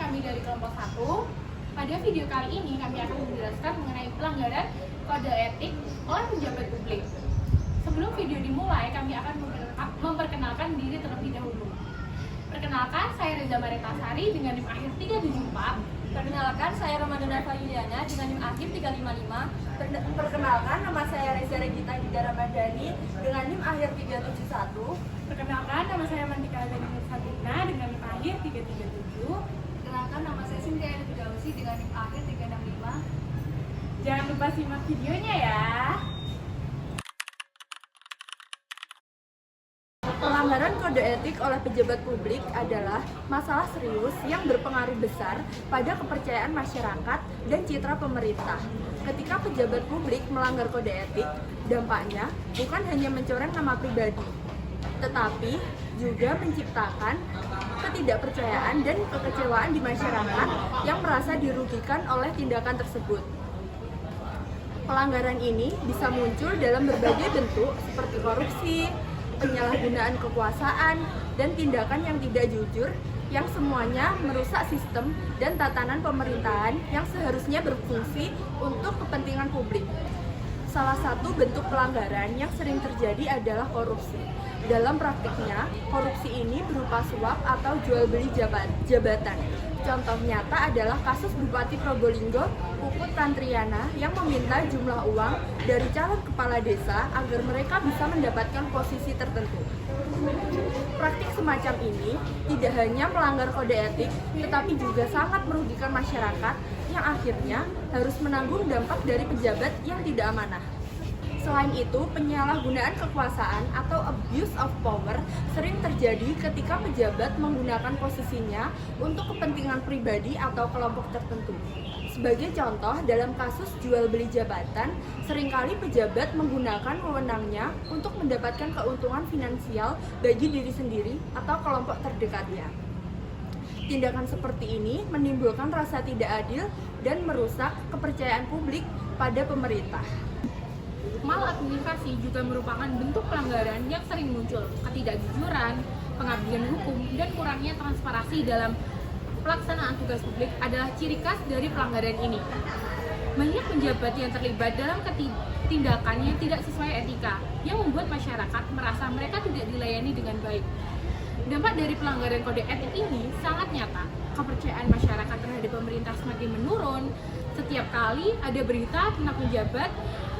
kami dari kelompok 1. Pada video kali ini kami akan menjelaskan mengenai pelanggaran kode etik oleh pejabat publik. Sebelum video dimulai, kami akan memperkenalkan diri terlebih dahulu. Perkenalkan, saya Reza Maritasari dengan NIM akhir 374. Perkenalkan, saya Ramadana Fayuliana dengan NIM akhir 355. Perkenalkan, nama saya Reza Regita Gita Ramadhani dengan NIM akhir 371. Perkenalkan, nama saya Mantika Azani Nursatina dengan NIM akhir 337. Perkenalkan, nama saya Cynthia Elvidausi dengan NIM akhir 365. Jangan lupa simak videonya ya. Pelanggaran kode etik oleh pejabat publik adalah masalah serius yang berpengaruh besar pada kepercayaan masyarakat dan citra pemerintah. Ketika pejabat publik melanggar kode etik, dampaknya bukan hanya mencoreng nama pribadi, tetapi juga menciptakan ketidakpercayaan dan kekecewaan di masyarakat yang merasa dirugikan oleh tindakan tersebut. Pelanggaran ini bisa muncul dalam berbagai bentuk seperti korupsi, penyalahgunaan kekuasaan, dan tindakan yang tidak jujur yang semuanya merusak sistem dan tatanan pemerintahan yang seharusnya berfungsi untuk kepentingan publik. Salah satu bentuk pelanggaran yang sering terjadi adalah korupsi. Dalam praktiknya, korupsi ini berupa suap atau jual beli jabatan. Contoh nyata adalah kasus Bupati Probolinggo, Puput Tantriana, yang meminta jumlah uang dari calon kepala desa agar mereka bisa mendapatkan posisi tertentu. Praktik semacam ini tidak hanya melanggar kode etik, tetapi juga sangat merugikan masyarakat yang akhirnya harus menanggung dampak dari pejabat yang tidak amanah. Selain itu, penyalahgunaan kekuasaan atau abuse of power sering terjadi ketika pejabat menggunakan posisinya untuk kepentingan pribadi atau kelompok tertentu. Sebagai contoh, dalam kasus jual beli jabatan, seringkali pejabat menggunakan wewenangnya untuk mendapatkan keuntungan finansial bagi diri sendiri atau kelompok terdekatnya. Tindakan seperti ini menimbulkan rasa tidak adil dan merusak kepercayaan publik pada pemerintah. Maladministrasi juga merupakan bentuk pelanggaran yang sering muncul. Ketidakjujuran, pengabdian hukum, dan kurangnya transparansi dalam pelaksanaan tugas publik adalah ciri khas dari pelanggaran ini. Banyak pejabat yang terlibat dalam tindakan yang tidak sesuai etika, yang membuat masyarakat merasa mereka tidak dilayani dengan baik. Dampak dari pelanggaran kode etik ini sangat nyata. Kepercayaan masyarakat terhadap pemerintah semakin menurun. Setiap kali ada berita tentang pejabat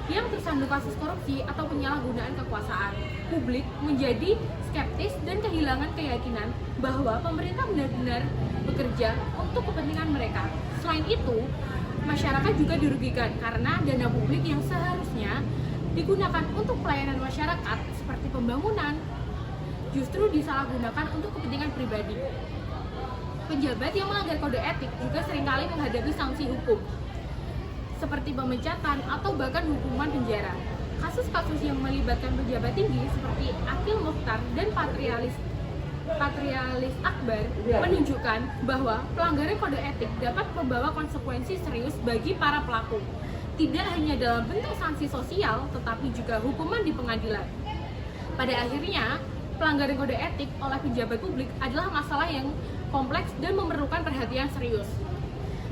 yang tersandung kasus korupsi atau penyalahgunaan kekuasaan, publik menjadi skeptis dan kehilangan keyakinan bahwa pemerintah benar-benar bekerja untuk kepentingan mereka. Selain itu, masyarakat juga dirugikan karena dana publik yang seharusnya digunakan untuk pelayanan masyarakat seperti pembangunan justru disalahgunakan untuk kepentingan pribadi. Pejabat yang melanggar kode etik juga seringkali menghadapi sanksi hukum seperti pemecatan atau bahkan hukuman penjara. Kasus-kasus yang melibatkan pejabat tinggi seperti Akil Mukhtar dan Patrialis Akbar menunjukkan bahwa pelanggaran kode etik dapat membawa konsekuensi serius bagi para pelaku, tidak hanya dalam bentuk sanksi sosial, tetapi juga hukuman di pengadilan. Pada akhirnya, pelanggaran kode etik oleh pejabat publik adalah masalah yang kompleks dan memerlukan perhatian serius.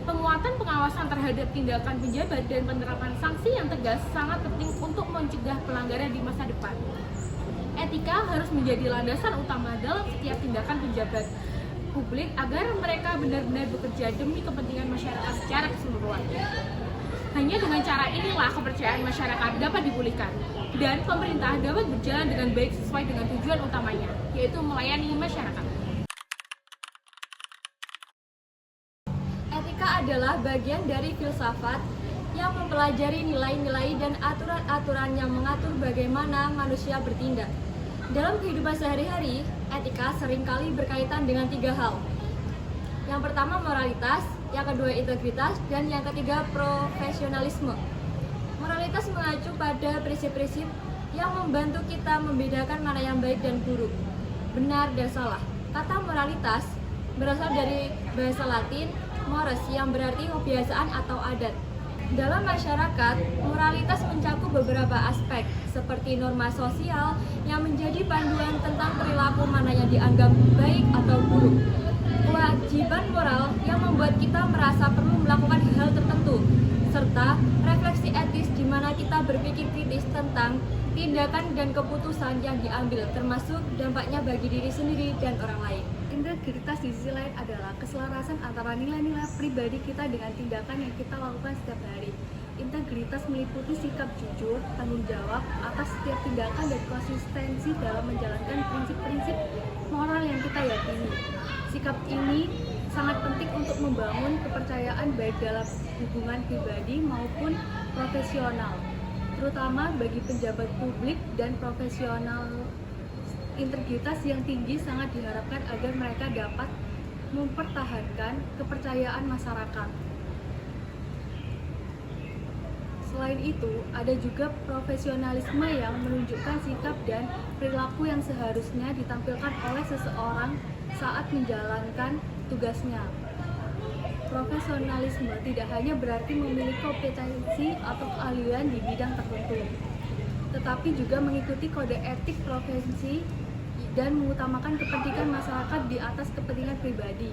Penguatan pengawasan terhadap tindakan pejabat dan penerapan sanksi yang tegas sangat penting untuk mencegah pelanggaran di masa depan. Etika harus menjadi landasan utama dalam setiap tindakan pejabat publik agar mereka benar-benar bekerja demi kepentingan masyarakat secara keseluruhan. Hanya dengan cara inilah kepercayaan masyarakat dapat dipulihkan dan pemerintah dapat berjalan dengan baik sesuai dengan tujuan utamanya, yaitu melayani masyarakat. Adalah bagian dari filsafat yang mempelajari nilai-nilai dan aturan-aturan yang mengatur bagaimana manusia bertindak. Dalam kehidupan sehari-hari, etika seringkali berkaitan dengan 3 hal. Yang pertama moralitas, yang kedua integritas, dan yang ketiga profesionalisme. Moralitas mengacu pada prinsip-prinsip yang membantu kita membedakan mana yang baik dan buruk, benar dan salah. Kata moralitas berasal dari bahasa Latin mores yang berarti kebiasaan atau adat. Dalam masyarakat, moralitas mencakup beberapa aspek seperti norma sosial yang menjadi panduan tentang perilaku mana yang dianggap baik atau buruk, kewajiban moral yang membuat kita merasa perlu melakukan hal tertentu, serta refleksi etis di mana kita berpikir kritis tentang tindakan dan keputusan yang diambil, termasuk dampaknya bagi diri sendiri dan orang lain. Integritas di sisi lain adalah keselarasan antara nilai-nilai pribadi kita dengan tindakan yang kita lakukan setiap hari. Integritas meliputi sikap jujur, tanggung jawab atas setiap tindakan dan konsistensi dalam menjalankan prinsip-prinsip moral yang kita yakini. Sikap ini sangat penting untuk membangun kepercayaan baik dalam hubungan pribadi maupun profesional, terutama bagi pejabat publik dan profesional. Integritas yang tinggi sangat diharapkan agar mereka dapat mempertahankan kepercayaan masyarakat. Selain itu, ada juga profesionalisme yang menunjukkan sikap dan perilaku yang seharusnya ditampilkan oleh seseorang saat menjalankan tugasnya. Profesionalisme tidak hanya berarti memiliki kompetensi atau keahlian di bidang tertentu, tetapi juga mengikuti kode etik profesi dan mengutamakan kepentingan masyarakat di atas kepentingan pribadi.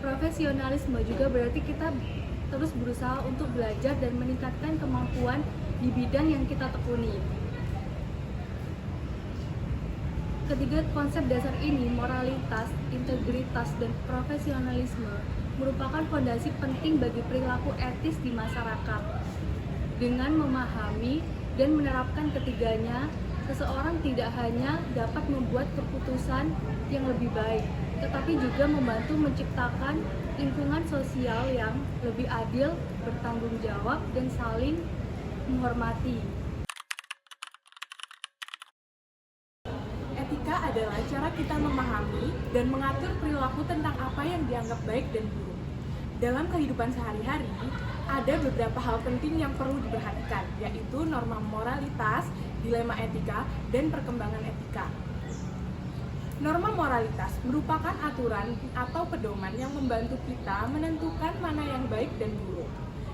Profesionalisme juga berarti kita terus berusaha untuk belajar dan meningkatkan kemampuan di bidang yang kita tekuni. Ketiga konsep dasar ini, moralitas, integritas, dan profesionalisme, merupakan fondasi penting bagi perilaku etis di masyarakat. Dengan memahami dan menerapkan ketiganya, seseorang tidak hanya dapat membuat keputusan yang lebih baik, tetapi juga membantu menciptakan lingkungan sosial yang lebih adil, bertanggung jawab, dan saling menghormati. Etika adalah cara kita memahami dan mengatur perilaku tentang apa yang dianggap baik dan buruk. Dalam kehidupan sehari-hari, ada beberapa hal penting yang perlu diperhatikan, yaitu norma moralitas, dilema etika, dan perkembangan etika. Norma moralitas merupakan aturan atau pedoman yang membantu kita menentukan mana yang baik dan buruk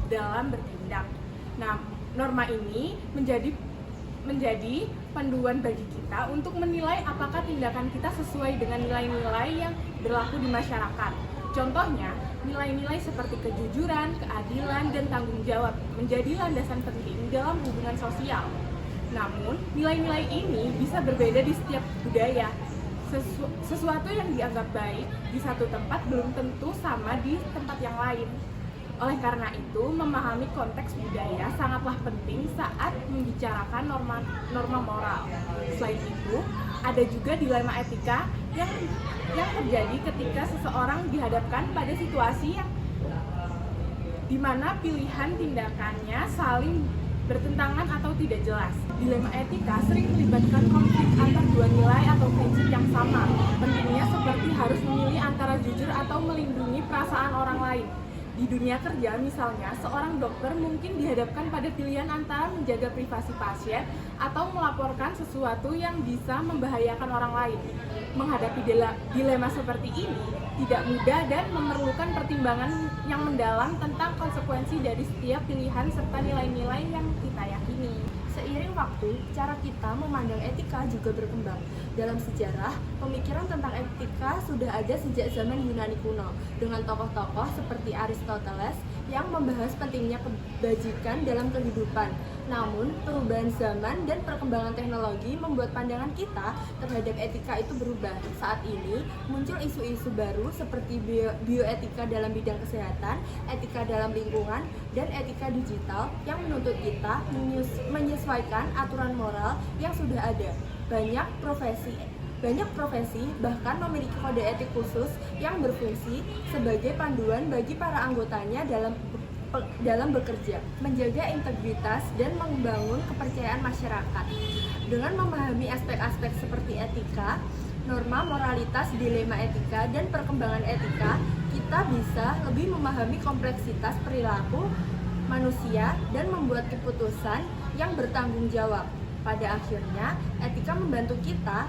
dalam bertindak. Nah, norma ini menjadi panduan bagi kita untuk menilai apakah tindakan kita sesuai dengan nilai-nilai yang berlaku di masyarakat. Contohnya, nilai-nilai seperti kejujuran, keadilan, dan tanggung jawab menjadi landasan penting dalam hubungan sosial. Namun, nilai-nilai ini bisa berbeda di setiap budaya. Sesuatu yang dianggap baik di satu tempat belum tentu sama di tempat yang lain. Oleh karena itu, memahami konteks budaya sangatlah penting saat membicarakan norma moral. Selain itu, ada juga dilema etika yang terjadi ketika seseorang dihadapkan pada situasi yang di mana pilihan tindakannya saling bertentangan atau tidak jelas. Dilema etika sering melibatkan konflik antar dua nilai atau prinsip yang sama. Pentingnya seperti harus memilih antara jujur atau melindungi perasaan orang lain. Di dunia kerja misalnya, seorang dokter mungkin dihadapkan pada pilihan antara menjaga privasi pasien atau melaporkan sesuatu yang bisa membahayakan orang lain. Menghadapi dilema seperti ini tidak mudah dan memerlukan pertimbangan yang mendalam tentang konsekuensi dari setiap pilihan serta nilai-nilai yang kita yakini. Seiring waktu, cara kita memandang etika juga berkembang. Dalam sejarah, pemikiran tentang etika sudah ada sejak zaman Yunani kuno, dengan tokoh-tokoh seperti Aristoteles yang membahas pentingnya kebajikan dalam kehidupan. Namun, perubahan zaman dan perkembangan teknologi membuat pandangan kita terhadap etika itu berubah. Saat ini, muncul isu-isu baru seperti bioetika dalam bidang kesehatan, etika dalam lingkungan, dan etika digital yang menuntut kita menyesuaikan aturan moral yang sudah ada. Banyak profesi bahkan memiliki kode etik khusus yang berfungsi sebagai panduan bagi para anggotanya dalam bekerja, menjaga integritas dan membangun kepercayaan masyarakat. Dengan memahami aspek-aspek seperti etika, norma moralitas, dilema etika, dan perkembangan etika, kita bisa lebih memahami kompleksitas perilaku manusia dan membuat keputusan yang bertanggung jawab. Pada akhirnya, etika membantu kita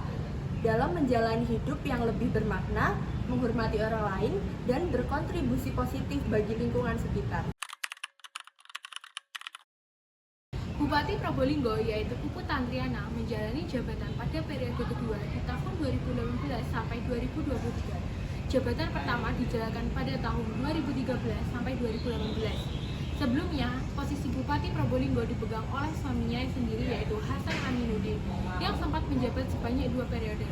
dalam menjalani hidup yang lebih bermakna, menghormati orang lain, dan berkontribusi positif bagi lingkungan sekitar. Bupati Probolinggo yaitu Puput Tantriana menjalani jabatan pada periode kedua di tahun 2018 sampai 2023. Jabatan pertama dijalankan pada tahun 2013 sampai 2018. Sebelumnya, posisi Bupati Probolinggo dipegang oleh suaminya sendiri yaitu Hasan Aminuddin yang sempat menjabat sebanyak 2 periode.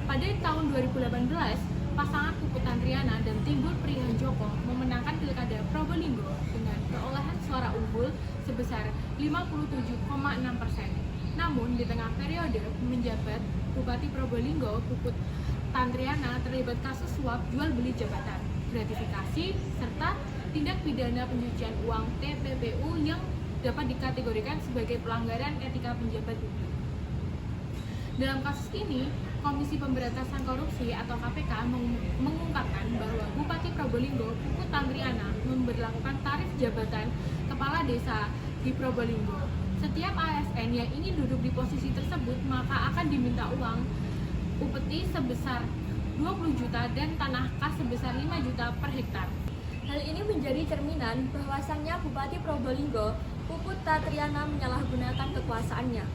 Pada tahun 2018, pasangan Puput Tantriana dan Timbul Prihanjoko memenangkan Pilkada Probolinggo dengan perolehan suara unggul sebesar 57,6%. Namun, di tengah periode menjabat Bupati Probolinggo, Puput Tantriana terlibat kasus suap jual beli jabatan, gratifikasi, serta tindak pidana pencucian uang TPPU yang dapat dikategorikan sebagai pelanggaran etika penjabat publik. Dalam kasus ini, Komisi Pemberantasan Korupsi atau KPK mengungkapkan bahwa Bupati Probolinggo, Puput Tantriana, memberlakukan tarif jabatan kepala desa di Probolinggo. Setiap ASN yang ingin duduk di posisi tersebut maka akan diminta uang upeti sebesar 20 juta dan tanah kas sebesar 5 juta per hektar. Hal ini menjadi cerminan bahwasannya Bupati Probolinggo, Puput Tantriana menyalahgunakan kekuasaannya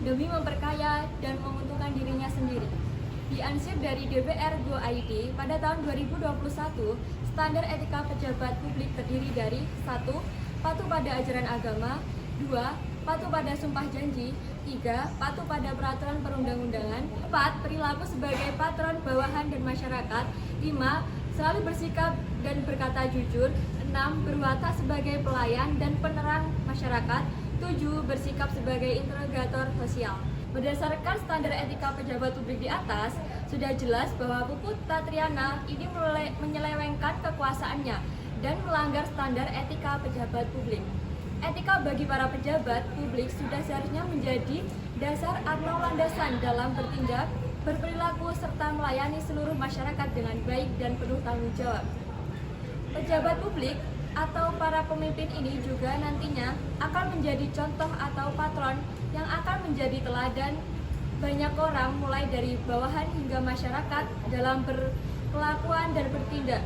demi memperkaya dan menguntungkan dirinya sendiri. Diansip dari DPR.go.id, pada tahun 2021, standar etika pejabat publik terdiri dari 1. Patuh pada ajaran agama, 2. Patuh pada sumpah janji, 3. Patuh pada peraturan perundang-undangan, 4. Perilaku sebagai patron bawahan dan masyarakat, 5. Selalu bersikap dan berkata jujur, 6. Berwatak sebagai pelayan dan penerang masyarakat, 7. Bersikap sebagai interrogator sosial. Berdasarkan standar etika pejabat publik di atas, sudah jelas bahwa Puput Tantriana ini menyelewengkan kekuasaannya dan melanggar standar etika pejabat publik. Etika bagi para pejabat publik sudah seharusnya menjadi dasar atau landasan dalam bertindak, berperilaku, serta melayani seluruh masyarakat dengan baik dan penuh tanggung jawab. Pejabat publik atau para pemimpin ini juga nantinya akan menjadi contoh atau patron yang akan menjadi teladan banyak orang mulai dari bawahan hingga masyarakat dalam berkelakuan dan bertindak.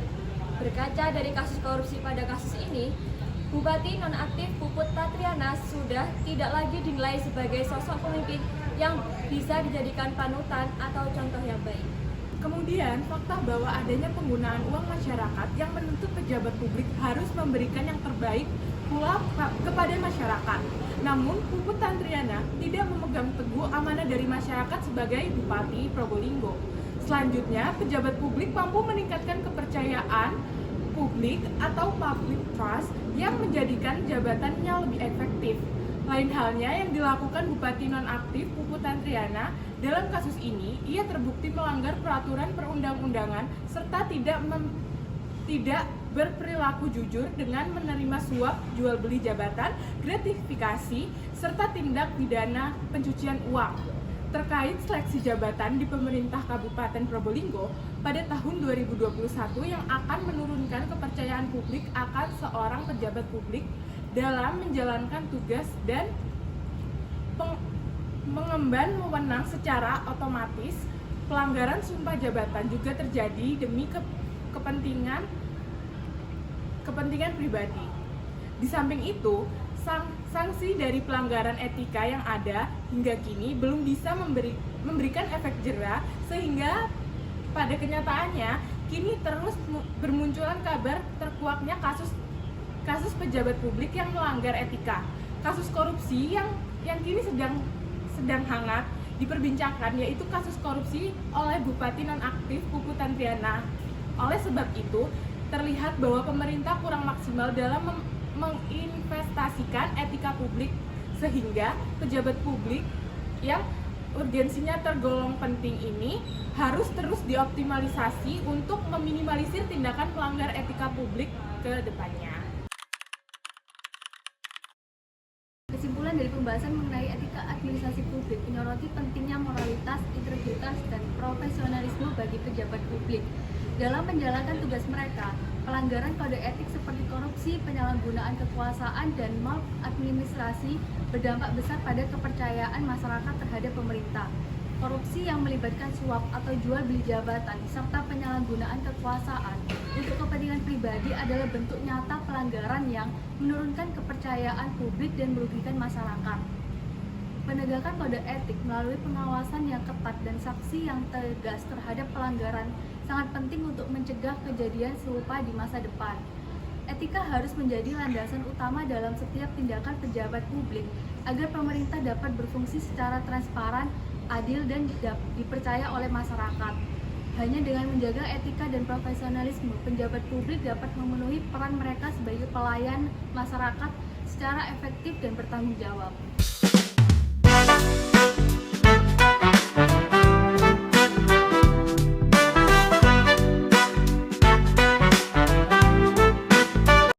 Berkaca dari kasus korupsi pada kasus ini, Bupati nonaktif Puput Tantriana sudah tidak lagi dinilai sebagai sosok pemimpin yang bisa dijadikan panutan atau contoh yang baik. Kemudian, fakta bahwa adanya penggunaan uang masyarakat yang menuntut pejabat publik harus memberikan yang terbaik pula kepada masyarakat. Namun, Puput Tantriana tidak memegang teguh amanah dari masyarakat sebagai Bupati Probolinggo. Selanjutnya, pejabat publik mampu meningkatkan kepercayaan publik atau public trust yang menjadikan jabatannya lebih efektif. Lain halnya yang dilakukan Bupati nonaktif Puput Tantriana. Dalam kasus ini, ia terbukti melanggar peraturan perundang-undangan serta tidak berperilaku jujur dengan menerima suap jual beli jabatan, gratifikasi, serta tindak pidana pencucian uang. Terkait seleksi jabatan di pemerintah Kabupaten Probolinggo pada tahun 2021 yang akan menurunkan kepercayaan publik akan seorang pejabat publik dalam menjalankan tugas dan mengemban wewenang secara otomatis, pelanggaran sumpah jabatan juga terjadi demi kepentingan pribadi. Di samping itu, sanksi dari pelanggaran etika yang ada hingga kini belum bisa memberikan efek jera, sehingga pada kenyataannya kini terus bermunculan kabar terkuaknya kasus pejabat publik yang melanggar etika. Kasus korupsi yang kini sedang hangat diperbincangkan yaitu kasus korupsi oleh Bupati nonaktif Puput Tantriana. Oleh sebab itu, terlihat bahwa pemerintah kurang maksimal dalam menginvestasikan etika publik, sehingga pejabat publik yang urgensinya tergolong penting ini harus terus dioptimalisasi untuk meminimalisir tindakan pelanggar etika publik ke depannya. Kesimpulan dari pembahasan mengenai etika administrasi publik menyoroti pentingnya moralitas, integritas, dan profesionalisme bagi pejabat publik dalam menjalankan tugas mereka. Pelanggaran kode etik seperti korupsi, penyalahgunaan kekuasaan, dan maladministrasi berdampak besar pada kepercayaan masyarakat terhadap pemerintah. Korupsi yang melibatkan suap atau jual beli jabatan serta penyalahgunaan kekuasaan untuk kepentingan pribadi adalah bentuk nyata pelanggaran yang menurunkan kepercayaan publik dan merugikan masyarakat. Penegakan kode etik melalui pengawasan yang ketat dan sanksi yang tegas terhadap pelanggaran sangat penting untuk mencegah kejadian serupa di masa depan. Etika harus menjadi landasan utama dalam setiap tindakan pejabat publik agar pemerintah dapat berfungsi secara transparan, adil, dan dipercaya oleh masyarakat. Hanya dengan menjaga etika dan profesionalisme, pejabat publik dapat memenuhi peran mereka sebagai pelayan masyarakat secara efektif dan bertanggung jawab.